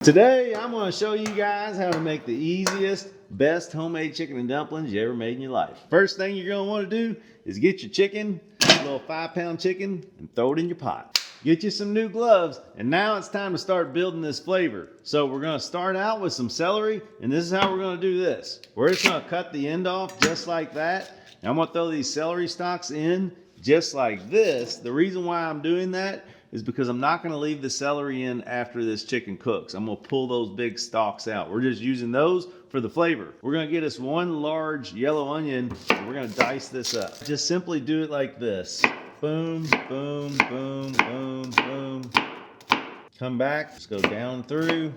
Today, I'm going to show you guys how to make the easiest, best homemade chicken and dumplings you ever made in your life. First thing you're going to want to do is get your chicken, a little 5-pound chicken, and throw it in your pot. Get you some new gloves, and now it's time to start building this flavor. So we're going to start out with some celery, and this is how we're going to do this. We're just going to cut the end off just like that. And I'm going to throw these celery stalks in just like this. The reason why I'm doing that is because I'm not going to leave the celery in after this chicken cooks. I'm going to pull those big stalks out. We're just using those for the flavor. We're going to get us one large yellow onion, and we're going to dice this up. Just simply do it like this. Boom, boom, boom, boom, boom. Come back, just go down through.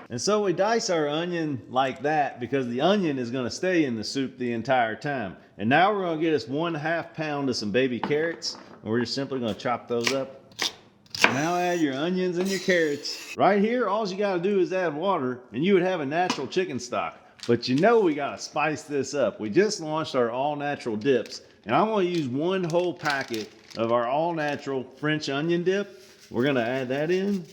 And so we dice our onion like that because the onion is going to stay in the soup the entire time. And now we're going to get us 1/2 pound of some baby carrots. And we're just simply going to chop those up. Now add your onions and your carrots. Right here, all you got to do is add water and you would have a natural chicken stock. But you know we got to spice this up. We just launched our all-natural dips. And I'm going to use 1 whole packet of our all-natural French onion dip. We're going to add that in.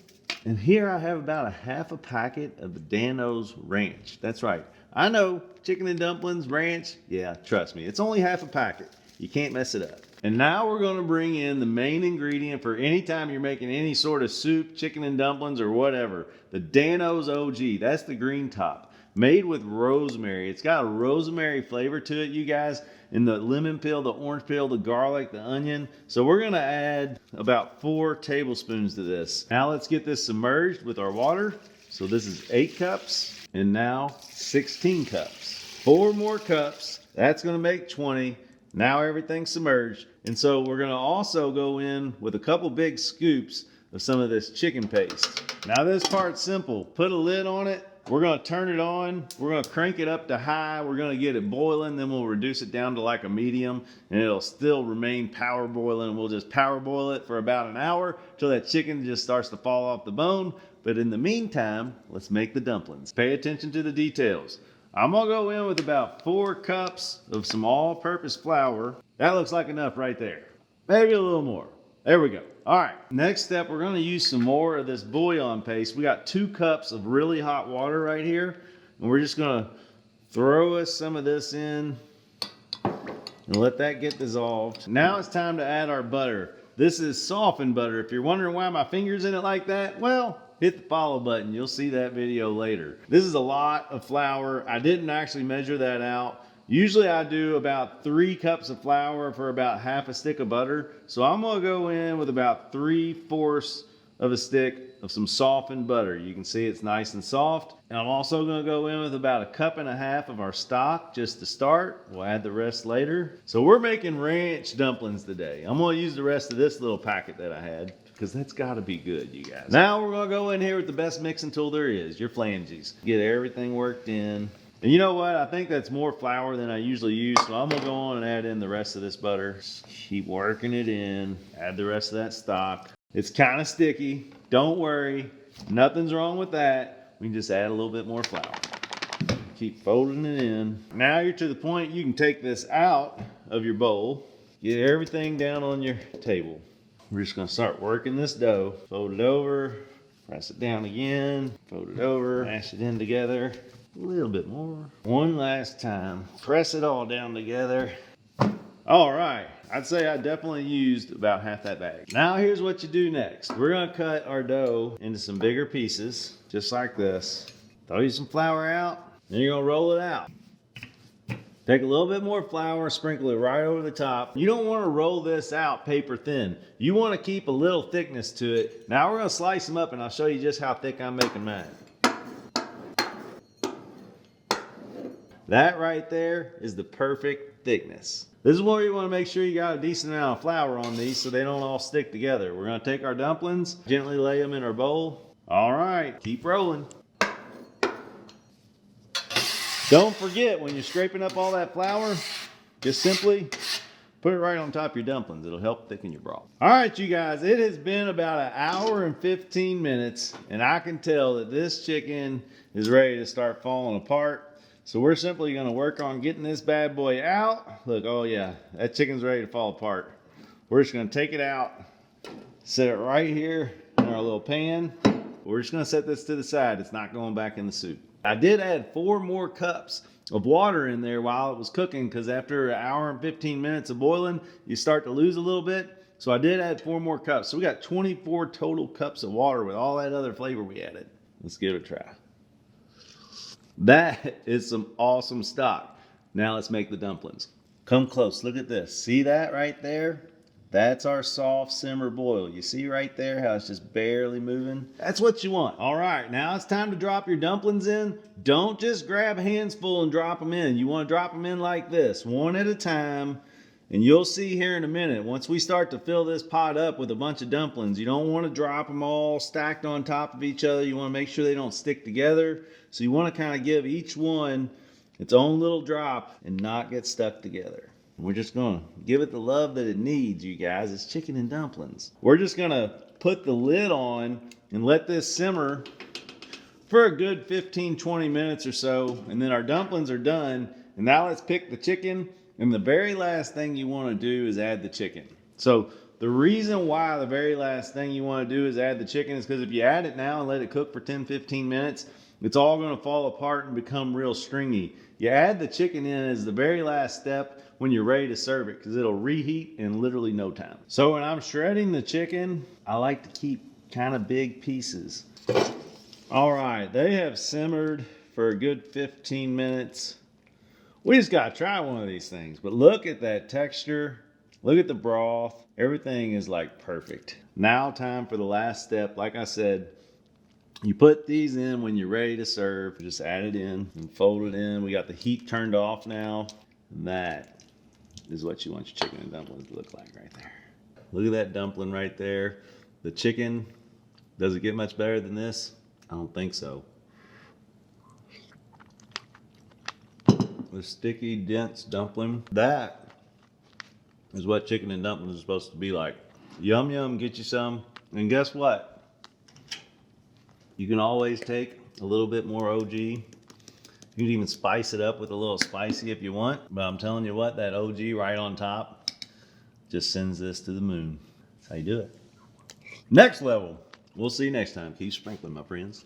And here I have about 1/2 packet of the Dano's Ranch. That's right. I know, chicken and dumplings, ranch. Yeah, trust me, it's only 1/2 packet. You can't mess it up. And now we're going to bring in the main ingredient for any time you're making any sort of soup, chicken and dumplings, or whatever. The Dano's OG. That's the green top. Made with rosemary. It's got a rosemary flavor to it, you guys. And the lemon peel, the orange peel, the garlic, the onion. So we're going to add about 4 tablespoons to this. Now let's get this submerged with our water. So this is 8 cups and now 16 cups. 4 more cups. That's going to make 20. Now everything's submerged. And so we're going to also go in with a couple big scoops of some of this chicken paste. Now this part's simple. Put a lid on it. We're going to turn it on. We're going to crank it up to high. We're going to get it boiling. Then we'll reduce it down to like a medium. And it'll still remain power boiling. We'll just power boil it for about an hour till that chicken just starts to fall off the bone. But in the meantime, let's make the dumplings. Pay attention to the details. I'm going to go in with about 4 cups of some all-purpose flour. That looks like enough right there. Maybe a little more. There we go. All right, next step, we're going to use some more of this bouillon paste. We got 2 cups of really hot water right here. And we're just going to throw us some of this in and let that get dissolved. Now it's time to add our butter. This is softened butter. If you're wondering why my finger's in it like that, well, hit the follow button. You'll see that video later. This is a lot of flour. I didn't actually measure that out. Usually I do about 3 cups of flour for about 1/2 stick of butter. So I'm going to go in with about 3/4 of a stick of some softened butter. You can see it's nice and soft. And I'm also going to go in with about 1.5 cups of our stock just to start. We'll add the rest later. So we're making ranch dumplings today. I'm going to use the rest of this little packet that I had, because that's got to be good, you guys. Now we're going to go in here with the best mixing tool there is, your flanges. Get everything worked in. And you know what? I think that's more flour than I usually use, so I'm going to go on and add in the rest of this butter. Just keep working it in. Add the rest of that stock. It's kind of sticky. Don't worry. Nothing's wrong with that. We can just add a little bit more flour. Keep folding it in. Now you're to the point you can take this out of your bowl. Get everything down on your table. We're just going to start working this dough. Fold it over, press it down again, fold it over, mash it in together. A little bit more. One last time. Press it all down together. All right. I'd say I definitely used about half that bag. Now here's what you do next. We're going to cut our dough into some bigger pieces, just like this. Throw you some flour out, then you're going to roll it out. Take a little bit more flour, sprinkle it right over the top. You don't want to roll this out paper thin. You want to keep a little thickness to it. Now we're going to slice them up and I'll show you just how thick I'm making mine. That right there is the perfect thickness. This is where you want to make sure you got a decent amount of flour on these so they don't all stick together. We're going to take our dumplings, gently lay them in our bowl. All right, keep rolling. Don't forget, when you're scraping up all that flour, just simply put it right on top of your dumplings. It'll help thicken your broth. All right, you guys, it has been about 1 hour and 15 minutes, and I can tell that this chicken is ready to start falling apart. So we're simply going to work on getting this bad boy out. Look, oh yeah, that chicken's ready to fall apart. We're just going to take it out, set it right here in our little pan. we're just gonna set this to the side. It's not going back in the soup. I did add 4 more cups of water in there while it was cooking, because after an hour and 15 minutes of boiling, you start to lose a little bit. So I did add 4 more cups. So we got 24 total cups of water with all that other flavor we added. Let's give it a try. That is some awesome stock. Now let's make the dumplings. Come close, look at this. See that right there? That's our soft simmer boil. You see right there how it's just barely moving? That's what you want. All right, now it's time to drop your dumplings in. Don't just grab hands full and drop them in. You want to drop them in like this, one at a time. And you'll see here in a minute, once we start to fill this pot up with a bunch of dumplings, you don't want to drop them all stacked on top of each other. You want to make sure they don't stick together. So you want to kind of give each one its own little drop and not get stuck together. We're just gonna give it the love that it needs, you guys. It's chicken and dumplings. We're just gonna put the lid on and let this simmer for a good 15-20 minutes or so, and then our dumplings are done. And now let's pick the chicken, and the very last thing you want to do is add the chicken. So the reason why the very last thing you want to do is add the chicken is because if you add it now and let it cook for 10-15 minutes, it's all going to fall apart and become real stringy. You add the chicken in as the very last step when you're ready to serve it, because it'll reheat in literally no time. So when I'm shredding the chicken, I like to keep kind of big pieces. All right, they have simmered for a good 15 minutes. We just gotta try one of these things, but look at that texture. Look at the broth. Everything is like perfect. Now time for the last step. Like I said, you put these in when you're ready to serve. Just add it in and fold it in. We got the heat turned off now. And that is what you want your chicken and dumplings to look like right there. Look at that dumpling right there. The chicken, does it get much better than this? I don't think so. The sticky, dense dumpling. That is what chicken and dumplings are supposed to be like. Yum, yum, get you some. And guess what? You can always take a little bit more OG. You can even spice it up with a little spicy if you want. But I'm telling you what, that OG right on top just sends this to the moon. That's how you do it. Next level. We'll see you next time. Keep sprinkling, my friends.